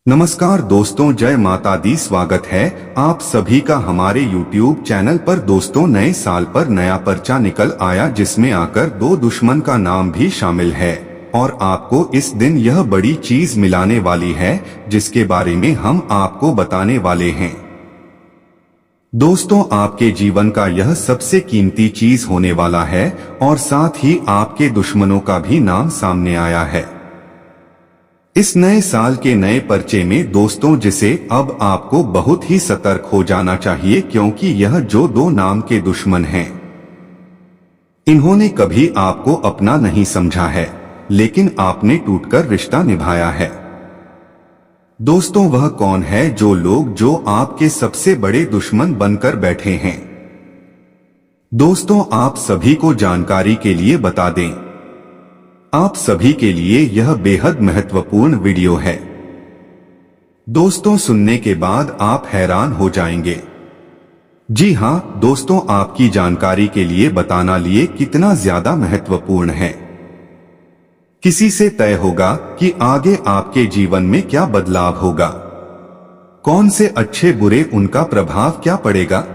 नमस्कार दोस्तों, जय माता दी। स्वागत है आप सभी का हमारे YouTube चैनल पर। दोस्तों, नए साल पर नया पर्चा निकल आया जिसमें आकर दो दुश्मन का नाम भी शामिल है और आपको इस दिन यह बड़ी चीज मिलाने वाली है जिसके बारे में हम आपको बताने वाले हैं। दोस्तों, आपके जीवन का यह सबसे कीमती चीज होने वाला है और साथ ही आपके दुश्मनों का भी नाम सामने आया है इस नए साल के नए पर्चे में। दोस्तों, जिसे अब आपको बहुत ही सतर्क हो जाना चाहिए क्योंकि यह जो दो नाम के दुश्मन हैं, इन्होंने कभी आपको अपना नहीं समझा है, लेकिन आपने टूटकर रिश्ता निभाया है। दोस्तों, वह कौन है जो लोग जो आपके सबसे बड़े दुश्मन बनकर बैठे हैं? दोस्तों, आप सभी को जानकारी के लिए बता दें, आप सभी के लिए यह बेहद महत्वपूर्ण वीडियो है। दोस्तों, सुनने के बाद आप हैरान हो जाएंगे। जी हां दोस्तों, आपकी जानकारी के लिए बताना लिए कितना ज्यादा महत्वपूर्ण है। किसी से तय होगा कि आगे आपके जीवन में क्या बदलाव होगा, कौन से अच्छे बुरे उनका प्रभाव क्या पड़ेगा,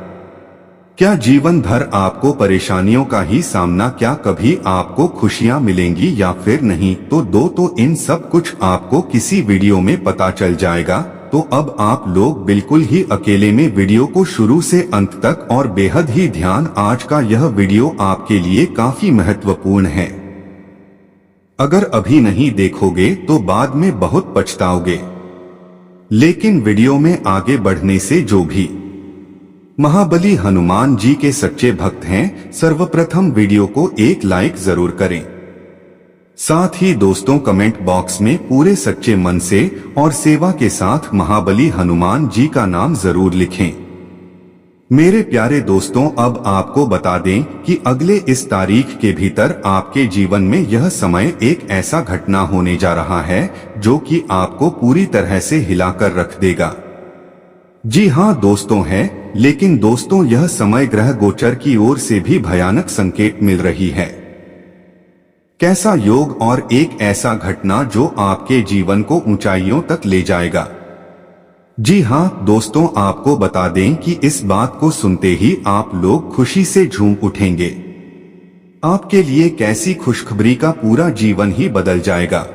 क्या जीवन भर आपको परेशानियों का ही सामना, क्या कभी आपको खुशियां मिलेंगी या फिर नहीं। तो इन सब कुछ आपको किसी वीडियो में पता चल जाएगा। तो अब आप लोग बिल्कुल ही अकेले में वीडियो को शुरू से अंत तक और बेहद ही ध्यान। आज का यह वीडियो आपके लिए काफी महत्वपूर्ण है। अगर अभी नहीं देखोगे तो बाद में बहुत पछताओगे। लेकिन वीडियो में आगे बढ़ने से जो भी महाबली हनुमान जी के सच्चे भक्त हैं, सर्वप्रथम वीडियो को एक लाइक जरूर करें। साथ ही दोस्तों, कमेंट बॉक्स में पूरे सच्चे मन से और सेवा के साथ महाबली हनुमान जी का नाम जरूर लिखें। मेरे प्यारे दोस्तों, अब आपको बता दें कि अगले इस तारीख के भीतर आपके जीवन में यह समय एक ऐसा घटना होने जा रहा है जो कि आपको पूरी तरह से हिलाकर रख देगा। जी हां दोस्तों, है लेकिन दोस्तों, यह समय ग्रह गोचर की ओर से भी भयानक संकेत मिल रही है। कैसा योग और एक ऐसा घटना जो आपके जीवन को ऊंचाइयों तक ले जाएगा। जी हां दोस्तों, आपको बता दें कि इस बात को सुनते ही आप लोग खुशी से झूम उठेंगे। आपके लिए कैसी खुशखबरी का पूरा जीवन ही बदल जाएगा।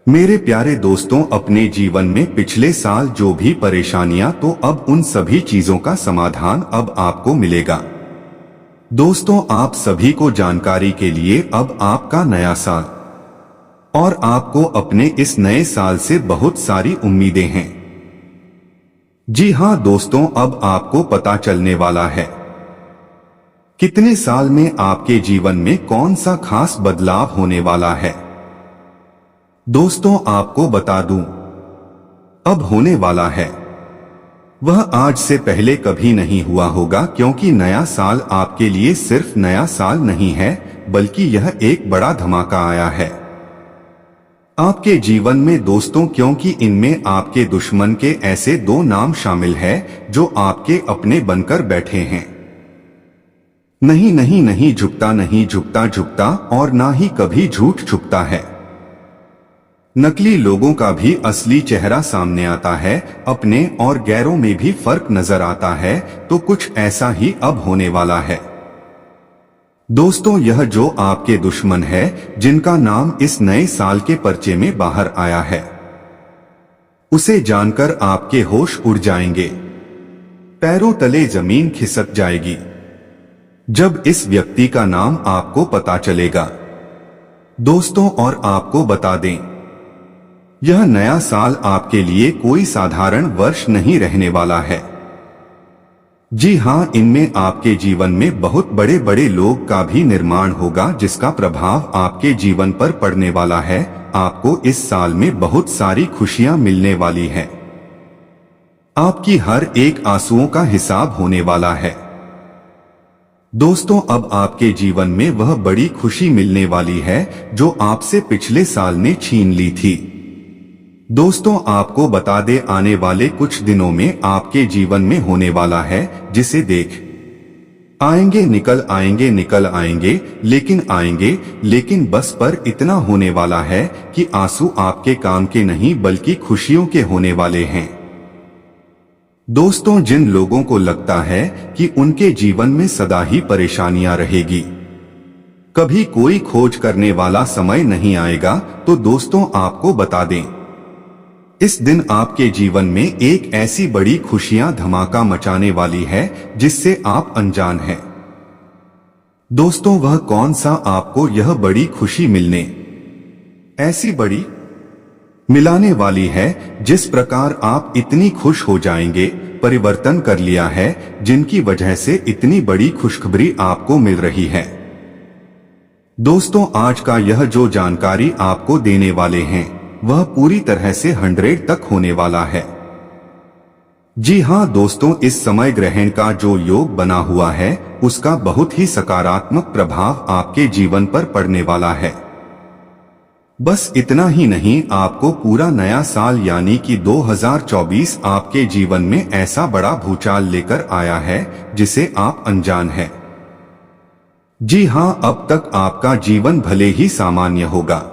मेरे प्यारे दोस्तों, अपने जीवन में पिछले साल जो भी परेशानियां, तो अब उन सभी चीजों का समाधान अब आपको मिलेगा। दोस्तों, आप सभी को जानकारी के लिए अब आपका नया साल और आपको अपने इस नए साल से बहुत सारी उम्मीदें हैं। जी हां दोस्तों, अब आपको पता चलने वाला है कितने साल में आपके जीवन में कौन सा खास बदलाव होने वाला है। दोस्तों, आपको बता दूं, अब होने वाला है वह आज से पहले कभी नहीं हुआ होगा, क्योंकि नया साल आपके लिए सिर्फ नया साल नहीं है बल्कि यह एक बड़ा धमाका आया है आपके जीवन में। दोस्तों, क्योंकि इनमें आपके दुश्मन के ऐसे दो नाम शामिल हैं जो आपके अपने बनकर बैठे हैं। नहीं नहीं नहीं झुकता, नहीं झुकता झुकता और ना ही कभी झूठ छुपता है। नकली लोगों का भी असली चेहरा सामने आता है, अपने और गैरों में भी फर्क नजर आता है। तो कुछ ऐसा ही अब होने वाला है। दोस्तों, यह जो आपके दुश्मन है जिनका नाम इस नए साल के पर्चे में बाहर आया है, उसे जानकर आपके होश उड़ जाएंगे, पैरों तले जमीन खिसक जाएगी जब इस व्यक्ति का नाम आपको पता चलेगा। दोस्तों, और आपको बता दें, यह नया साल आपके लिए कोई साधारण वर्ष नहीं रहने वाला है। जी हां, इनमें आपके जीवन में बहुत बड़े बड़े लोग का भी निर्माण होगा जिसका प्रभाव आपके जीवन पर पड़ने वाला है। आपको इस साल में बहुत सारी खुशियां मिलने वाली हैं। आपकी हर एक आंसुओं का हिसाब होने वाला है। दोस्तों, अब आपके जीवन में वह बड़ी खुशी मिलने वाली है जो आपसे पिछले साल ने छीन ली थी। दोस्तों, आपको बता दे, आने वाले कुछ दिनों में आपके जीवन में होने वाला है जिसे देख आएंगे निकल आएंगे, लेकिन आएंगे, लेकिन बस पर इतना होने वाला है कि आंसू आपके काम के नहीं बल्कि खुशियों के होने वाले हैं। दोस्तों, जिन लोगों को लगता है कि उनके जीवन में सदा ही परेशानियां रहेगी, कभी कोई खोज करने वाला समय नहीं आएगा, तो दोस्तों आपको बता दें, इस दिन आपके जीवन में एक ऐसी बड़ी खुशियां धमाका मचाने वाली है जिससे आप अनजान हैं। दोस्तों, वह कौन सा आपको यह बड़ी खुशी मिलने ऐसी बड़ी मिलाने वाली है जिस प्रकार आप इतनी खुश हो जाएंगे, परिवर्तन कर लिया है, जिनकी वजह से इतनी बड़ी खुशखबरी आपको मिल रही है। दोस्तों, आज का यह जो जानकारी आपको देने वाले हैं वह पूरी तरह से 100 तक होने वाला है। जी हां दोस्तों, इस समय ग्रहण का जो योग बना हुआ है उसका बहुत ही सकारात्मक प्रभाव आपके जीवन पर पड़ने वाला है। बस इतना ही नहीं, आपको पूरा नया साल यानी कि 2024 आपके जीवन में ऐसा बड़ा भूचाल लेकर आया है जिसे आप अनजान हैं। जी हां, अब तक आपका जीवन भले ही सामान्य होगा,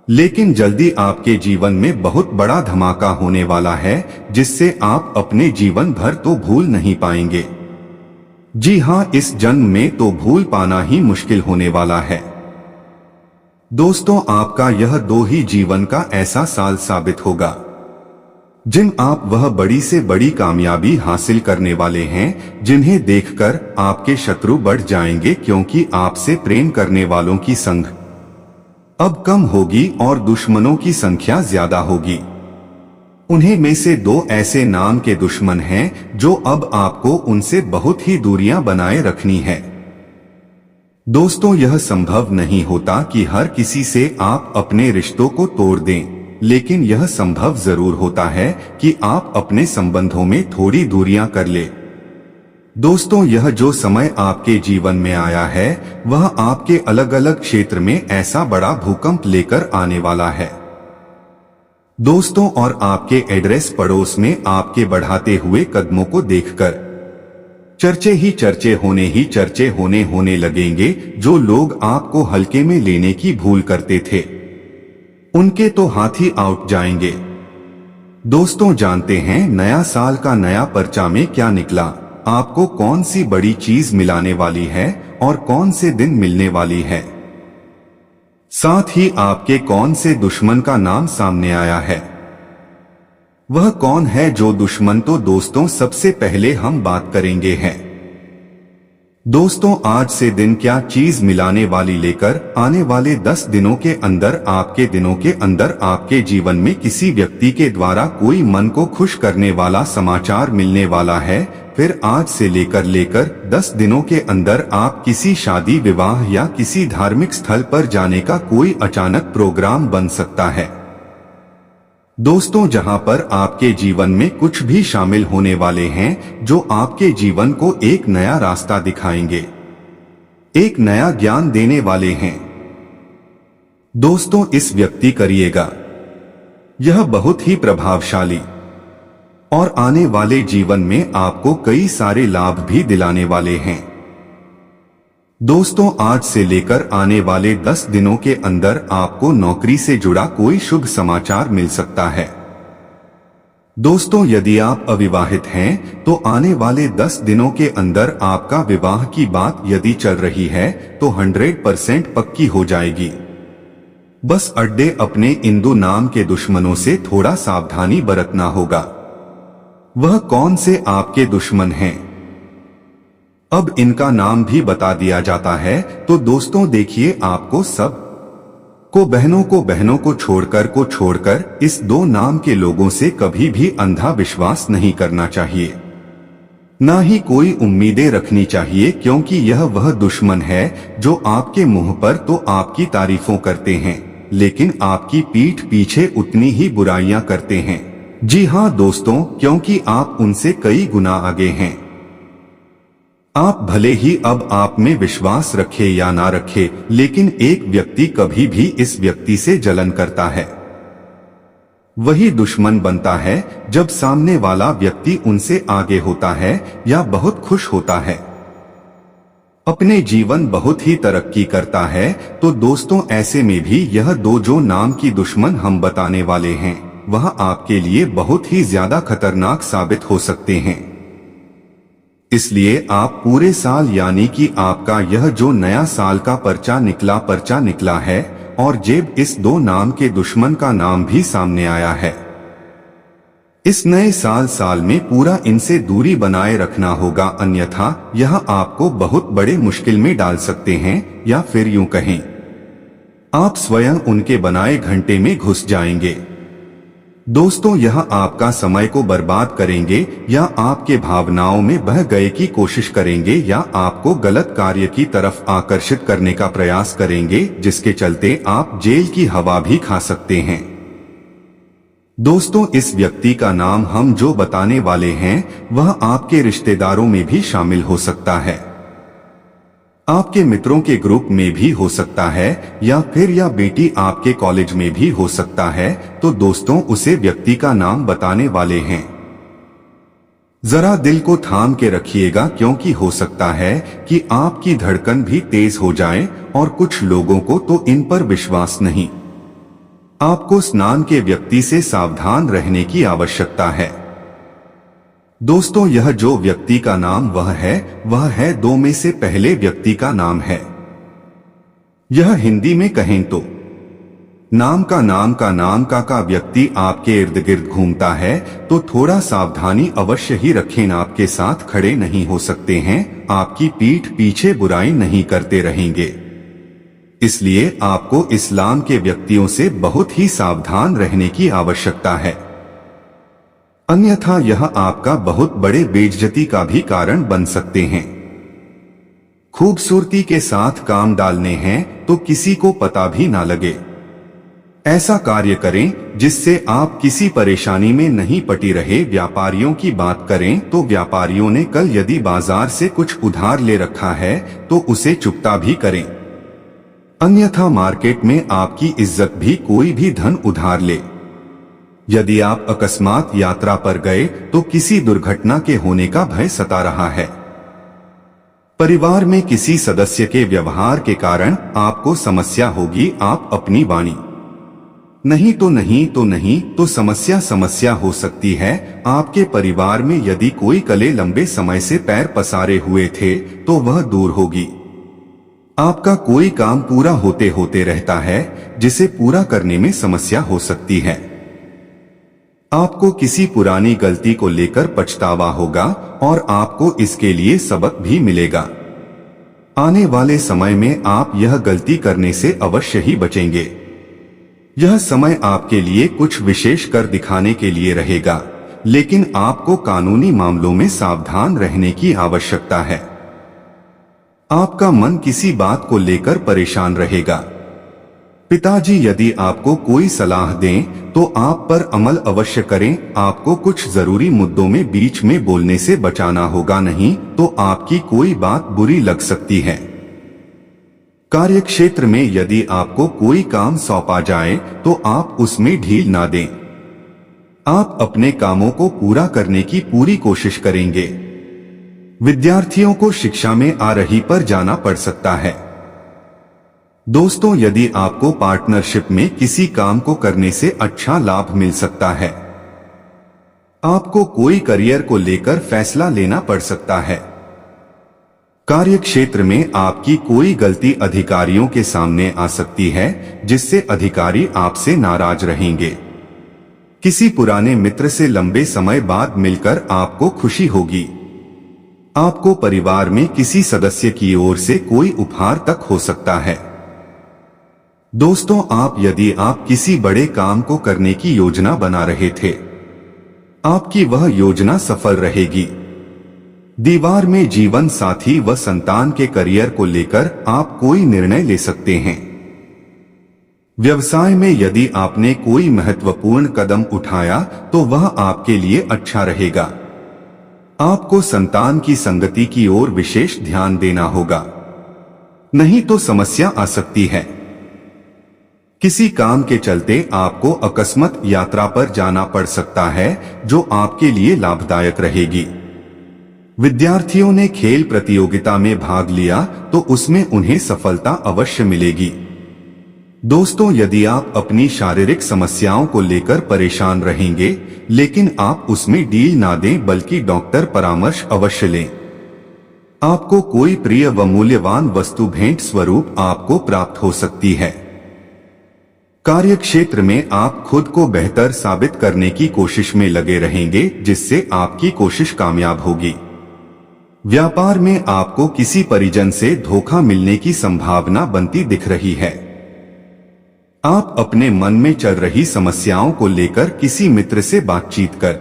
लेकिन जल्दी आपके जीवन में बहुत बड़ा धमाका होने वाला है जिससे आप अपने जीवन भर तो भूल नहीं पाएंगे। जी हां, इस जन्म में तो भूल पाना ही मुश्किल होने वाला है। दोस्तों, आपका यह 2 ही जीवन का ऐसा साल साबित होगा जिन आप वह बड़ी से बड़ी कामयाबी हासिल करने वाले हैं, जिन्हें देखकर आपके शत्रु बढ़ जाएंगे, क्योंकि आपसे प्रेम करने वालों की संग अब कम होगी और दुश्मनों की संख्या ज्यादा होगी। उन्हें में से 2 ऐसे नाम के दुश्मन हैं जो अब आपको उनसे बहुत ही दूरियां बनाए रखनी है। दोस्तों, यह संभव नहीं होता कि हर किसी से आप अपने रिश्तों को तोड़ दें, लेकिन यह संभव जरूर होता है कि आप अपने संबंधों में थोड़ी दूरियां कर ले। दोस्तों, यह जो समय आपके जीवन में आया है वह आपके अलग अलग क्षेत्र में ऐसा बड़ा भूकंप लेकर आने वाला है। दोस्तों, और आपके एड्रेस पड़ोस में आपके बढ़ाते हुए कदमों को देखकर चर्चे होने लगेंगे। जो लोग आपको हल्के में लेने की भूल करते थे उनके तो हाथ ही आउट जाएंगे। दोस्तों, जानते हैं नया साल का नया पर्चा में क्या निकला, आपको कौन सी बड़ी चीज मिलाने वाली है और कौन से दिन मिलने वाली है, साथ ही आपके कौन से दुश्मन का नाम सामने आया है। वह कौन है जो दुश्मन, तो दोस्तों सबसे पहले हम बात करेंगे हैं दोस्तों आज से दिन क्या चीज मिलाने वाली लेकर आने वाले 10 दिनों के अंदर आपके जीवन में किसी व्यक्ति के द्वारा कोई मन को खुश करने वाला समाचार मिलने वाला है। फिर आज से लेकर 10 दिनों के अंदर आप किसी शादी, विवाह या किसी धार्मिक स्थल पर जाने का कोई अचानक प्रोग्राम बन सकता है। दोस्तों, जहां पर आपके जीवन में कुछ भी शामिल होने वाले हैं जो आपके जीवन को एक नया रास्ता दिखाएंगे, एक नया ज्ञान देने वाले हैं। दोस्तों, इस व्यक्ति करिएगा यह बहुत ही प्रभावशाली और आने वाले जीवन में आपको कई सारे लाभ भी दिलाने वाले हैं। दोस्तों, आज से लेकर आने वाले 10 दिनों के अंदर आपको नौकरी से जुड़ा कोई शुभ समाचार मिल सकता है। दोस्तों, यदि आप अविवाहित हैं तो आने वाले 10 दिनों के अंदर आपका विवाह की बात यदि चल रही है तो 100% पक्की हो जाएगी। बस अड्डे अपने इंदु नाम के दुश्मनों से थोड़ा सावधानी बरतना होगा। वह कौन से आपके दुश्मन हैं, अब इनका नाम भी बता दिया जाता है। तो दोस्तों देखिए, आपको सब को बहनों को छोड़कर इस 2 नाम के लोगों से कभी भी अंधा विश्वास नहीं करना चाहिए, ना ही कोई उम्मीदें रखनी चाहिए, क्योंकि यह वह दुश्मन है जो आपके मुंह पर तो आपकी तारीफों करते हैं लेकिन आपकी पीठ पीछे उतनी ही बुराइयां करते हैं। जी हां दोस्तों, क्योंकि आप उनसे कई गुना आगे हैं। आप भले ही अब आप में विश्वास रखे या ना रखे, लेकिन एक व्यक्ति कभी भी इस व्यक्ति से जलन करता है। वही दुश्मन बनता है जब सामने वाला व्यक्ति उनसे आगे होता है या बहुत खुश होता है। अपने जीवन बहुत ही तरक्की करता है। तो दोस्तों ऐसे में भी यह दो जो नाम की दुश्मन हम बताने वाले हैं वह आपके लिए बहुत ही ज्यादा खतरनाक साबित हो सकते हैं। इसलिए आप पूरे साल यानी कि आपका यह जो नया साल का पर्चा निकला है और जेब इस दो नाम के दुश्मन का नाम भी सामने आया है। इस नए साल में पूरा इनसे दूरी बनाए रखना होगा, अन्यथा यह आपको बहुत बड़े मुश्किल में डाल सकते हैं या फिर यूं कहें आप स्वयं उनके बनाए घंटे में घुस जाएंगे। दोस्तों यह आपका समय को बर्बाद करेंगे या आपके भावनाओं में बह गए की कोशिश करेंगे या आपको गलत कार्य की तरफ आकर्षित करने का प्रयास करेंगे, जिसके चलते आप जेल की हवा भी खा सकते हैं। दोस्तों इस व्यक्ति का नाम हम जो बताने वाले हैं वह आपके रिश्तेदारों में भी शामिल हो सकता है, आपके मित्रों के ग्रुप में भी हो सकता है या फिर यह बेटी आपके कॉलेज में भी हो सकता है। तो दोस्तों उसे व्यक्ति का नाम बताने वाले हैं। जरा दिल को थाम के रखिएगा, क्योंकि हो सकता है कि आपकी धड़कन भी तेज हो जाए और कुछ लोगों को तो इन पर विश्वास नहीं। आपको स्नान के व्यक्ति से सावधान रहने की आवश्यकता है। दोस्तों यह जो व्यक्ति का नाम वह है दो में से पहले व्यक्ति का नाम है। यह हिंदी में कहें तो नाम का व्यक्ति आपके इर्द गिर्द घूमता है, तो थोड़ा सावधानी अवश्य ही रखें। आपके साथ खड़े नहीं हो सकते हैं, आपकी पीठ पीछे बुराई नहीं करते रहेंगे। इसलिए आपको इस्लाम के व्यक्तियों से बहुत ही सावधान रहने की आवश्यकता है, अन्यथा यह आपका बहुत बड़े बेइज्जती का भी कारण बन सकते हैं। खूबसूरती के साथ काम डालने हैं तो किसी को पता भी ना लगे। ऐसा कार्य करें जिससे आप किसी परेशानी में नहीं पटी रहे। व्यापारियों की बात करें तो व्यापारियों ने कल यदि बाजार से कुछ उधार ले रखा है तो उसे चुकता भी करें, अन्यथा मार्केट में आपकी इज्जत भी कोई भी धन उधार ले। यदि आप अकस्मात यात्रा पर गए तो किसी दुर्घटना के होने का भय सता रहा है। परिवार में किसी सदस्य के व्यवहार के कारण आपको समस्या होगी। आप अपनी वाणी नहीं तो समस्या हो सकती है। आपके परिवार में यदि कोई कले लंबे समय से पैर पसारे हुए थे तो वह दूर होगी। आपका कोई काम पूरा होते होते रहता है जिसे पूरा करने में समस्या हो सकती है। आपको किसी पुरानी गलती को लेकर पछतावा होगा और आपको इसके लिए सबक भी मिलेगा। आने वाले समय में आप यह गलती करने से अवश्य ही बचेंगे। यह समय आपके लिए कुछ विशेष कर दिखाने के लिए रहेगा, लेकिन आपको कानूनी मामलों में सावधान रहने की आवश्यकता है। आपका मन किसी बात को लेकर परेशान रहेगा। पिताजी यदि आपको कोई सलाह दें तो आप पर अमल अवश्य करें। आपको कुछ जरूरी मुद्दों में बीच में बोलने से बचाना होगा, नहीं तो आपकी कोई बात बुरी लग सकती है। कार्यक्षेत्र में यदि आपको कोई काम सौंपा जाए तो आप उसमें ढील ना दें। आप अपने कामों को पूरा करने की पूरी कोशिश करेंगे। विद्यार्थियों को शिक्षा में आ रही पर जाना पड़ सकता है। दोस्तों यदि आपको पार्टनरशिप में किसी काम को करने से अच्छा लाभ मिल सकता है। आपको कोई करियर को लेकर फैसला लेना पड़ सकता है। कार्यक्षेत्र में आपकी कोई गलती अधिकारियों के सामने आ सकती है, जिससे अधिकारी आपसे नाराज रहेंगे। किसी पुराने मित्र से लंबे समय बाद मिलकर आपको खुशी होगी। आपको परिवार में किसी सदस्य की ओर से कोई उपहार तक हो सकता है। दोस्तों यदि आप किसी बड़े काम को करने की योजना बना रहे थे, आपकी वह योजना सफल रहेगी। दीवार में जीवन साथी व संतान के करियर को लेकर आप कोई निर्णय ले सकते हैं। व्यवसाय में यदि आपने कोई महत्वपूर्ण कदम उठाया तो वह आपके लिए अच्छा रहेगा। आपको संतान की संगति की ओर विशेष ध्यान देना होगा, नहीं तो समस्या आ सकती है। किसी काम के चलते आपको अकस्मात यात्रा पर जाना पड़ सकता है, जो आपके लिए लाभदायक रहेगी। विद्यार्थियों ने खेल प्रतियोगिता में भाग लिया तो उसमें उन्हें सफलता अवश्य मिलेगी। दोस्तों, यदि आप अपनी शारीरिक समस्याओं को लेकर परेशान रहेंगे लेकिन आप उसमें डील ना दें बल्कि डॉक्टर परामर्श अवश्य लें। आपको कोई प्रिय व मूल्यवान वस्तु भेंट स्वरूप आपको प्राप्त हो सकती है। कार्य क्षेत्र में आप खुद को बेहतर साबित करने की कोशिश में लगे रहेंगे जिससे आपकी कोशिश कामयाब होगी। व्यापार में आपको किसी परिजन से धोखा मिलने की संभावना बनती दिख रही है। आप अपने मन में चल रही समस्याओं को लेकर किसी मित्र से बातचीत कर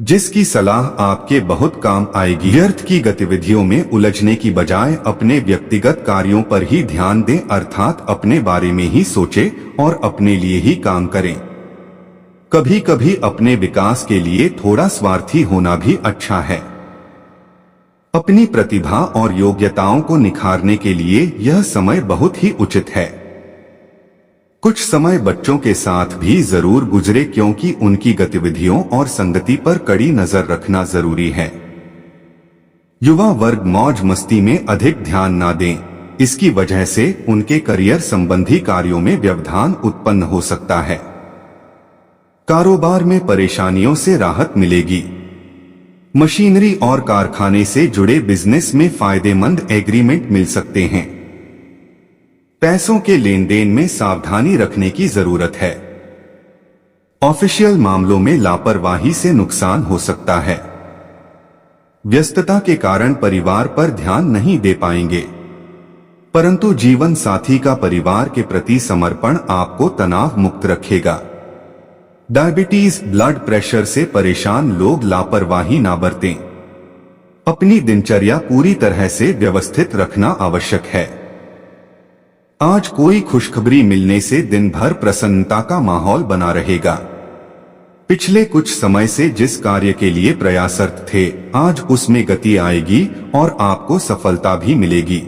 जिसकी सलाह आपके बहुत काम आएगी। व्यर्थ की गतिविधियों में उलझने की बजाय अपने व्यक्तिगत कार्यों पर ही ध्यान दें, अर्थात अपने बारे में ही सोचें और अपने लिए ही काम करें। कभी कभी अपने विकास के लिए थोड़ा स्वार्थी होना भी अच्छा है। अपनी प्रतिभा और योग्यताओं को निखारने के लिए यह समय बहुत ही उचित है। कुछ समय बच्चों के साथ भी जरूर गुजरे क्योंकि उनकी गतिविधियों और संगति पर कड़ी नजर रखना जरूरी है। युवा वर्ग मौज मस्ती में अधिक ध्यान ना दें, इसकी वजह से उनके करियर संबंधी कार्यों में व्यवधान उत्पन्न हो सकता है। कारोबार में परेशानियों से राहत मिलेगी। मशीनरी और कारखाने से जुड़े बिजनेस में फायदेमंद एग्रीमेंट मिल सकते हैं। पैसों के लेन देन में सावधानी रखने की जरूरत है। ऑफिशियल मामलों में लापरवाही से नुकसान हो सकता है। व्यस्तता के कारण परिवार पर ध्यान नहीं दे पाएंगे, परंतु जीवन साथी का परिवार के प्रति समर्पण आपको तनाव मुक्त रखेगा। डायबिटीज, ब्लड प्रेशर से परेशान लोग लापरवाही ना बरतें। अपनी दिनचर्या पूरी तरह से व्यवस्थित रखना आवश्यक है। आज कोई खुशखबरी मिलने से दिन भर प्रसन्नता का माहौल बना रहेगा। पिछले कुछ समय से जिस कार्य के लिए प्रयासरत थे, आज उसमें गति आएगी और आपको सफलता भी मिलेगी।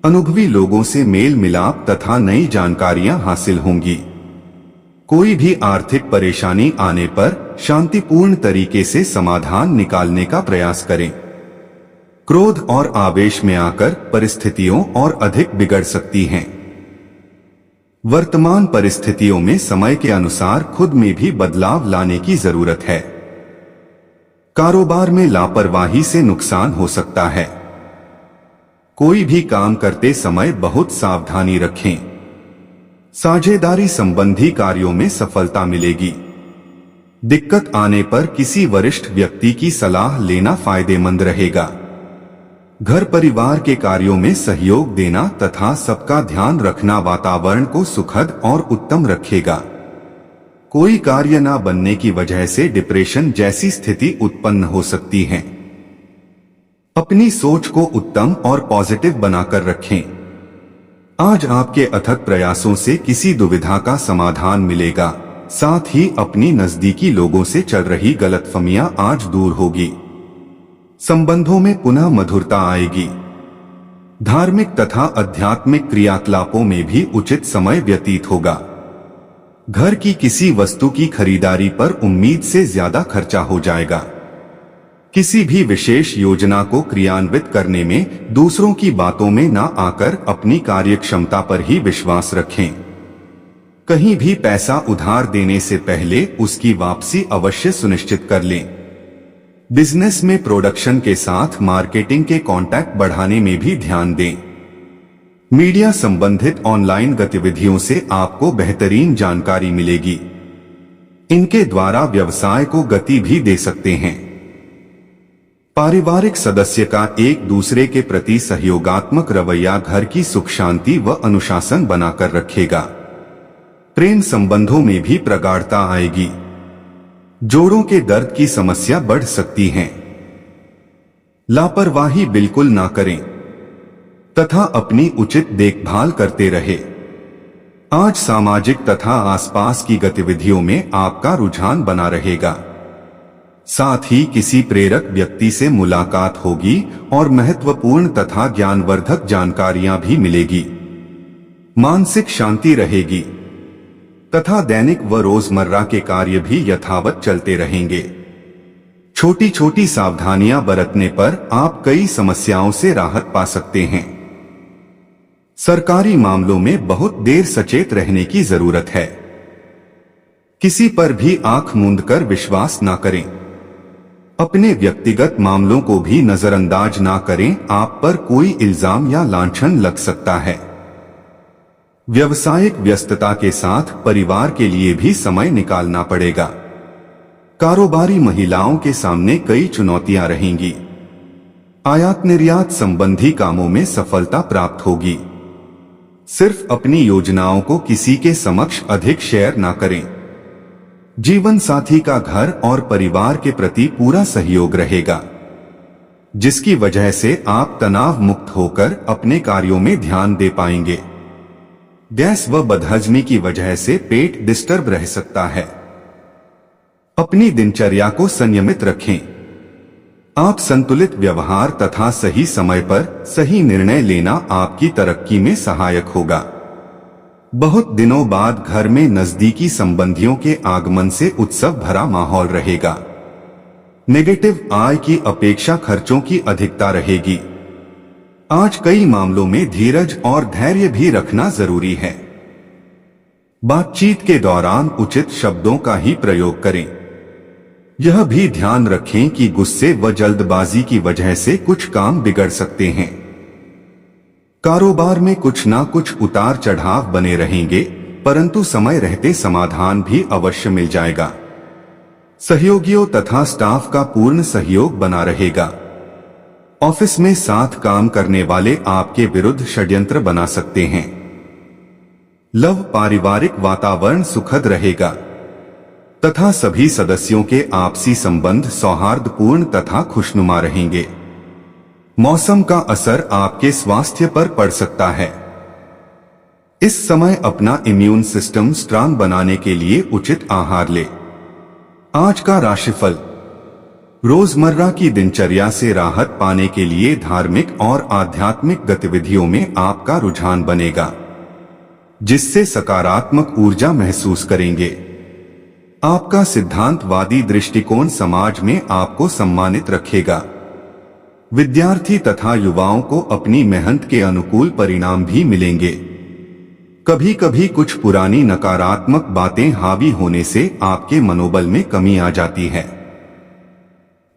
अनुभवी लोगों से मेल मिलाप तथा नई जानकारियां हासिल होंगी। कोई भी आर्थिक परेशानी आने पर शांतिपूर्ण तरीके से समाधान निकालने का प्रयास करें। क्रोध और आवेश में आकर परिस्थितियों और अधिक बिगड़ सकती हैं। वर्तमान परिस्थितियों में समय के अनुसार खुद में भी बदलाव लाने की जरूरत है। कारोबार में लापरवाही से नुकसान हो सकता है। कोई भी काम करते समय बहुत सावधानी रखें। साझेदारी संबंधी कार्यों में सफलता मिलेगी। दिक्कत आने पर किसी वरिष्ठ व्यक्ति की सलाह लेना फायदेमंद रहेगा। घर परिवार के कार्यों में सहयोग देना तथा सबका ध्यान रखना वातावरण को सुखद और उत्तम रखेगा। कोई कार्य न बनने की वजह से डिप्रेशन जैसी स्थिति उत्पन्न हो सकती है। अपनी सोच को उत्तम और पॉजिटिव बनाकर रखें। आज आपके अथक प्रयासों से किसी दुविधा का समाधान मिलेगा। साथ ही अपनी नजदीकी लोगों से चल रही गलतफहमियां आज दूर होगी। संबंधों में पुनः मधुरता आएगी। धार्मिक तथा आध्यात्मिक क्रियाकलापों में भी उचित समय व्यतीत होगा। घर की किसी वस्तु की खरीदारी पर उम्मीद से ज्यादा खर्चा हो जाएगा। किसी भी विशेष योजना को क्रियान्वित करने में दूसरों की बातों में न आकर अपनी कार्यक्षमता पर ही विश्वास रखें। कहीं भी पैसा उधार देने से पहले उसकी वापसी अवश्य सुनिश्चित कर लें। बिजनेस में प्रोडक्शन के साथ मार्केटिंग के कॉन्टैक्ट बढ़ाने में भी ध्यान दें। मीडिया संबंधित ऑनलाइन गतिविधियों से आपको बेहतरीन जानकारी मिलेगी। इनके द्वारा व्यवसाय को गति भी दे सकते हैं। पारिवारिक सदस्य का एक दूसरे के प्रति सहयोगात्मक रवैया घर की सुख शांति व अनुशासन बनाकर रखेगा। प्रेम संबंधों में भी प्रगाढ़ता आएगी। जोड़ों के दर्द की समस्या बढ़ सकती है। लापरवाही बिल्कुल ना करें तथा अपनी उचित देखभाल करते रहे। आज सामाजिक तथा आसपास की गतिविधियों में आपका रुझान बना रहेगा। साथ ही किसी प्रेरक व्यक्ति से मुलाकात होगी और महत्वपूर्ण तथा ज्ञानवर्धक जानकारियां भी मिलेगी। मानसिक शांति रहेगी तथा दैनिक व रोजमर्रा के कार्य भी यथावत चलते रहेंगे। छोटी छोटी सावधानियां बरतने पर आप कई समस्याओं से राहत पा सकते हैं। सरकारी मामलों में बहुत देर सचेत रहने की जरूरत है। किसी पर भी आंख मूंद कर विश्वास ना करें। अपने व्यक्तिगत मामलों को भी नजरअंदाज ना करें, आप पर कोई इल्जाम या लांछन लग सकता है। व्यावसायिक व्यस्तता के साथ परिवार के लिए भी समय निकालना पड़ेगा। कारोबारी महिलाओं के सामने कई चुनौतियां रहेंगी। आयात निर्यात संबंधी कामों में सफलता प्राप्त होगी। सिर्फ अपनी योजनाओं को किसी के समक्ष अधिक शेयर ना करें। जीवन साथी का घर और परिवार के प्रति पूरा सहयोग रहेगा, जिसकी वजह से आप तनाव मुक्त होकर अपने कार्यों में ध्यान दे पाएंगे। गैस व बदहजमी की वजह से पेट डिस्टर्ब रह सकता है। अपनी दिनचर्या को संयमित रखें। आप संतुलित व्यवहार तथा सही समय पर सही निर्णय लेना आपकी तरक्की में सहायक होगा। बहुत दिनों बाद घर में नजदीकी संबंधियों के आगमन से उत्सव भरा माहौल रहेगा। नेगेटिव आय की अपेक्षा खर्चों की अधिकता रहेगी। आज कई मामलों में धीरज और धैर्य भी रखना जरूरी है। बातचीत के दौरान उचित शब्दों का ही प्रयोग करें। यह भी ध्यान रखें कि गुस्से व जल्दबाजी की वजह से कुछ काम बिगड़ सकते हैं। कारोबार में कुछ ना कुछ उतार चढ़ाव बने रहेंगे, परंतु समय रहते समाधान भी अवश्य मिल जाएगा। सहयोगियों तथा स्टाफ का पूर्ण सहयोग बना रहेगा। ऑफिस में साथ काम करने वाले आपके विरुद्ध षड्यंत्र बना सकते हैं। लव पारिवारिक वातावरण सुखद रहेगा तथा सभी सदस्यों के आपसी संबंध सौहार्दपूर्ण तथा खुशनुमा रहेंगे। मौसम का असर आपके स्वास्थ्य पर पड़ सकता है। इस समय अपना इम्यून सिस्टम स्ट्रांग बनाने के लिए उचित आहार ले। आज का राशिफल। रोजमर्रा की दिनचर्या से राहत पाने के लिए धार्मिक और आध्यात्मिक गतिविधियों में आपका रुझान बनेगा, जिससे सकारात्मक ऊर्जा महसूस करेंगे। आपका सिद्धांतवादी दृष्टिकोण समाज में आपको सम्मानित रखेगा। विद्यार्थी तथा युवाओं को अपनी मेहनत के अनुकूल परिणाम भी मिलेंगे। कभी कभी कुछ पुरानी नकारात्मक बातें हावी होने से आपके मनोबल में कमी आ जाती है।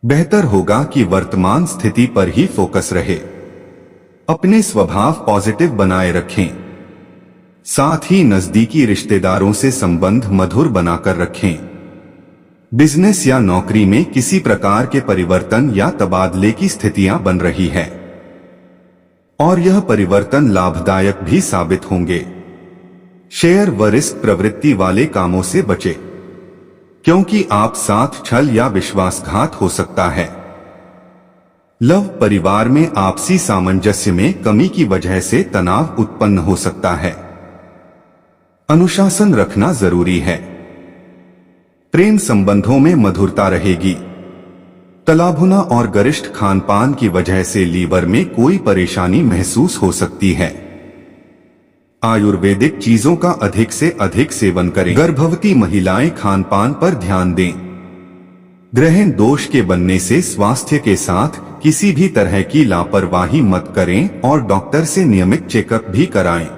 बेहतर होगा कि वर्तमान स्थिति पर ही फोकस रहे। अपने स्वभाव पॉजिटिव बनाए रखें। साथ ही नजदीकी रिश्तेदारों से संबंध मधुर बनाकर रखें। बिजनेस या नौकरी में किसी प्रकार के परिवर्तन या तबादले की स्थितियां बन रही है और यह परिवर्तन लाभदायक भी साबित होंगे। शेयर व रिस्क प्रवृत्ति वाले कामों से बचें, क्योंकि आप साथ छल या विश्वासघात हो सकता है। लव परिवार में आपसी सामंजस्य में कमी की वजह से तनाव उत्पन्न हो सकता है। अनुशासन रखना जरूरी है। प्रेम संबंधों में मधुरता रहेगी। तलाभुना और गरिष्ठ खानपान की वजह से लीवर में कोई परेशानी महसूस हो सकती है। आयुर्वेदिक चीजों का अधिक से अधिक सेवन करें। गर्भवती महिलाएं खानपान पर ध्यान दें। ग्रहण दोष के बनने से स्वास्थ्य के साथ किसी भी तरह की लापरवाही मत करें और डॉक्टर से नियमित चेकअप भी कराएं।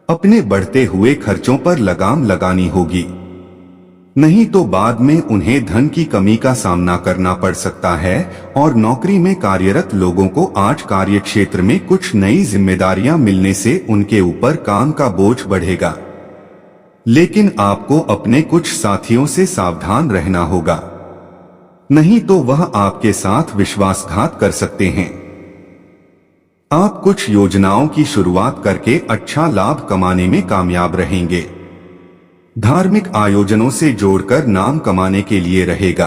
अपने बढ़ते हुए खर्चों पर लगाम लगानी होगी, नहीं तो बाद में उन्हें धन की कमी का सामना करना पड़ सकता है। और नौकरी में कार्यरत लोगों को आज कार्यक्षेत्र में कुछ नई जिम्मेदारियां मिलने से उनके ऊपर काम का बोझ बढ़ेगा, लेकिन आपको अपने कुछ साथियों से सावधान रहना होगा, नहीं तो वह आपके साथ विश्वासघात कर सकते हैं। आप कुछ योजनाओं की शुरुआत करके अच्छा लाभ कमाने में कामयाब रहेंगे। धार्मिक आयोजनों से जोड़कर नाम कमाने के लिए रहेगा।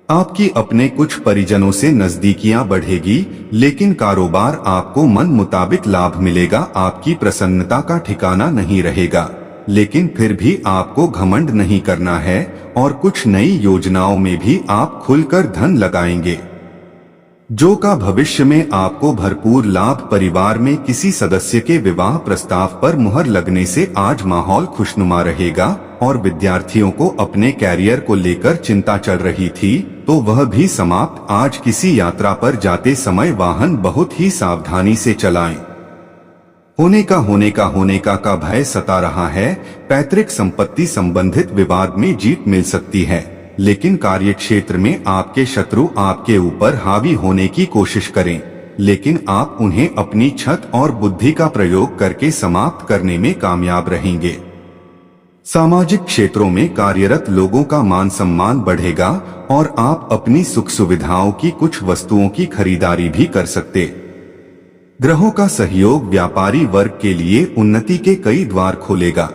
आपकी अपने कुछ परिजनों से नजदीकियां बढ़ेगी, लेकिन कारोबार आपको मन मुताबिक लाभ मिलेगा। आपकी प्रसन्नता का ठिकाना नहीं रहेगा, लेकिन फिर भी आपको घमंड नहीं करना है और कुछ नई योजनाओं में भी आप खुलकर धन लगाएंगे, जो का भविष्य में आपको भरपूर लाभ। परिवार में किसी सदस्य के विवाह प्रस्ताव पर मुहर लगने से आज माहौल खुशनुमा रहेगा और विद्यार्थियों को अपने कैरियर को लेकर चिंता चल रही थी, तो वह भी समाप्त। आज किसी यात्रा पर जाते समय वाहन बहुत ही सावधानी से चलाएं। होने का भय सता रहा है। पैतृक संपत्ति संबंधित विवाद में जीत मिल सकती है, लेकिन कार्यक्षेत्र में आपके शत्रु आपके ऊपर हावी होने की कोशिश करें, लेकिन आप उन्हें अपनी छत और बुद्धि का प्रयोग करके समाप्त करने में कामयाब रहेंगे। सामाजिक क्षेत्रों में कार्यरत लोगों का मान सम्मान बढ़ेगा और आप अपनी सुख सुविधाओं की कुछ वस्तुओं की खरीदारी भी कर सकते। ग्रहों का सहयोग व्यापारी वर्ग के लिए उन्नति के कई द्वार खोलेगा।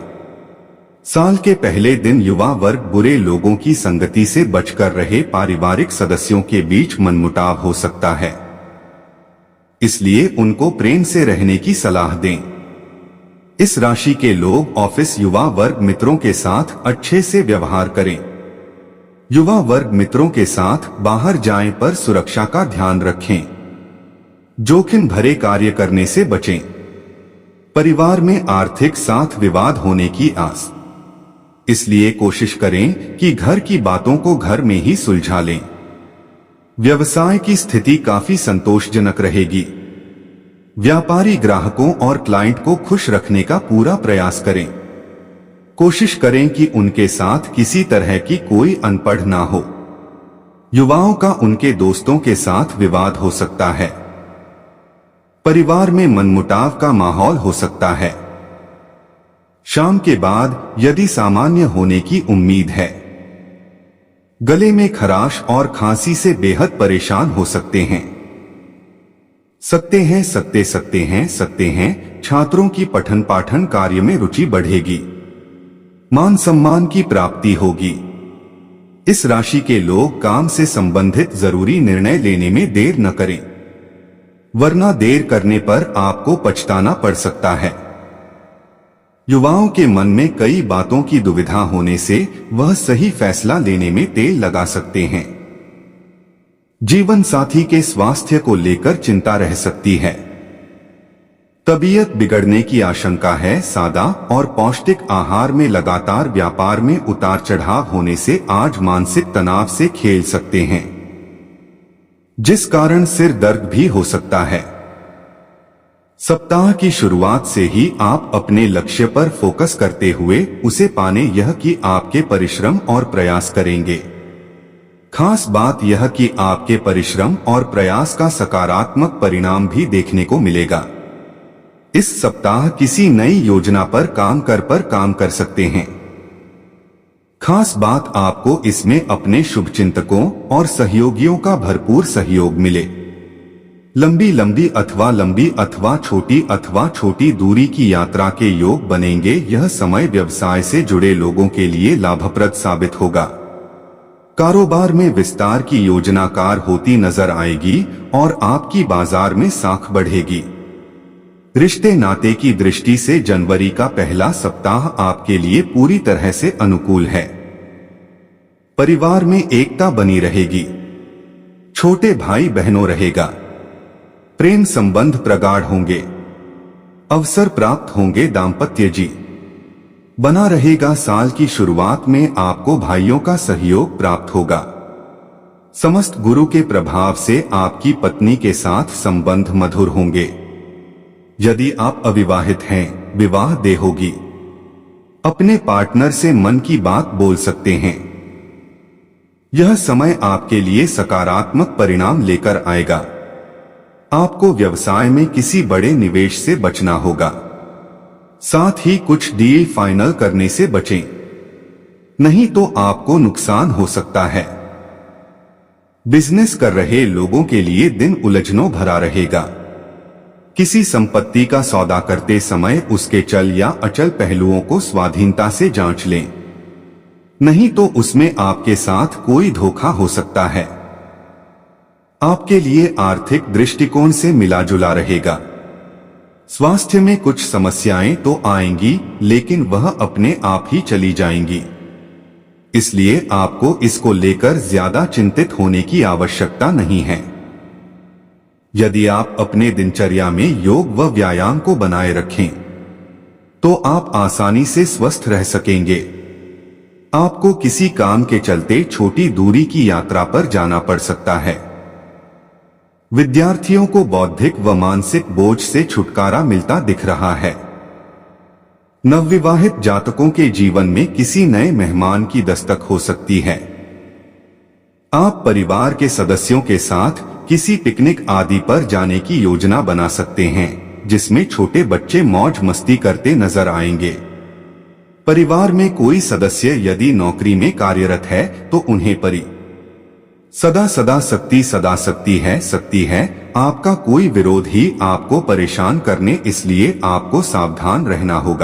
साल के पहले दिन युवा वर्ग बुरे लोगों की संगति से बचकर रहे। पारिवारिक सदस्यों के बीच मनमुटाव हो सकता है, इसलिए उनको प्रेम से रहने की सलाह दें। इस राशि के लोग ऑफिस युवा वर्ग मित्रों के साथ अच्छे से व्यवहार करें। युवा वर्ग मित्रों के साथ बाहर जाएं पर सुरक्षा का ध्यान रखें। जोखिम भरे कार्य करने से बचें। परिवार में आर्थिक साथ विवाद होने की आस, इसलिए कोशिश करें कि घर की बातों को घर में ही सुलझा लें। व्यवसाय की स्थिति काफी संतोषजनक रहेगी। व्यापारी ग्राहकों और क्लाइंट को खुश रखने का पूरा प्रयास करें। कोशिश करें कि उनके साथ किसी तरह की कोई अनपढ़ ना हो। युवाओं का उनके दोस्तों के साथ विवाद हो सकता है। परिवार में मनमुटाव का माहौल हो सकता है। शाम के बाद यदि सामान्य होने की उम्मीद है। गले में खराश और खांसी से बेहद परेशान हो सकते हैं। छात्रों की पठन पाठन कार्य में रुचि बढ़ेगी। मान सम्मान की प्राप्ति होगी। इस राशि के लोग काम से संबंधित जरूरी निर्णय लेने में देर न करें, वरना देर करने पर आपको पछताना पड़ सकता है। युवाओं के मन में कई बातों की दुविधा होने से वह सही फैसला लेने में देर लगा सकते हैं। जीवन साथी के स्वास्थ्य को लेकर चिंता रह सकती है। तबीयत बिगड़ने की आशंका है। सादा और पौष्टिक आहार में लगातार व्यापार में उतार चढ़ाव होने से आज मानसिक तनाव से खेल सकते हैं, जिस कारण सिर दर्द भी हो सकता है। सप्ताह की शुरुआत से ही आप अपने लक्ष्य पर फोकस करते हुए उसे पाने यह कि आपके परिश्रम और प्रयास करेंगे। खास बात यह कि आपके परिश्रम और प्रयास का सकारात्मक परिणाम भी देखने को मिलेगा। इस सप्ताह किसी नई योजना पर काम कर सकते हैं। खास बात आपको इसमें अपने शुभचिंतकों और सहयोगियों का भरपूर सहयोग मिले। लंबी अथवा छोटी दूरी की यात्रा के योग बनेंगे। यह समय व्यवसाय से जुड़े लोगों के लिए लाभप्रद साबित होगा। कारोबार में विस्तार की योजनाकार होती नजर आएगी और आपकी बाजार में साख बढ़ेगी। रिश्ते नाते की दृष्टि से जनवरी का पहला सप्ताह आपके लिए पूरी तरह से अनुकूल है। परिवार में एकता बनी रहेगी। छोटे भाई बहनों रहेगा। प्रेम संबंध प्रगाढ़ होंगे। अवसर प्राप्त होंगे। दाम्पत्य जी बना रहेगा। साल की शुरुआत में आपको भाइयों का सहयोग प्राप्त होगा। समस्त गुरु के प्रभाव से आपकी पत्नी के साथ संबंध मधुर होंगे। यदि आप अविवाहित हैं, विवाह देह होगी। अपने पार्टनर से मन की बात बोल सकते हैं। यह समय आपके लिए सकारात्मक परिणाम लेकर आएगा। आपको व्यवसाय में किसी बड़े निवेश से बचना होगा। साथ ही कुछ डील फाइनल करने से बचें, नहीं तो आपको नुकसान हो सकता है। बिजनेस कर रहे लोगों के लिए दिन उलझनों भरा रहेगा। किसी संपत्ति का सौदा करते समय उसके चल या अचल पहलुओं को स्वाधीनता से जांच लें, नहीं तो उसमें आपके साथ कोई धोखा हो सकता है। आपके लिए आर्थिक दृष्टिकोण से मिला जुला रहेगा। स्वास्थ्य में कुछ समस्याएं तो आएंगी, लेकिन वह अपने आप ही चली जाएंगी। इसलिए आपको इसको लेकर ज्यादा चिंतित होने की आवश्यकता नहीं है। यदि आप अपने दिनचर्या में योग व व्यायाम को बनाए रखें, तो आप आसानी से स्वस्थ रह सकेंगे। आपको किसी काम के चलते छोटी दूरी की यात्रा पर जाना पड़ सकता है। विद्यार्थियों को बौद्धिक व मानसिक बोझ से छुटकारा मिलता दिख रहा है। नवविवाहित जातकों के जीवन में किसी नए मेहमान की दस्तक हो सकती है। आप परिवार के सदस्यों के साथ किसी पिकनिक आदि पर जाने की योजना बना सकते हैं, जिसमें छोटे बच्चे मौज मस्ती करते नजर आएंगे। परिवार में कोई सदस्य यदि नौकरी में कार्यरत है तो उन्हें सदा सकती है। आपका कोई विरोधी आपको परेशान करने, इसलिए आपको सावधान रहना होगा।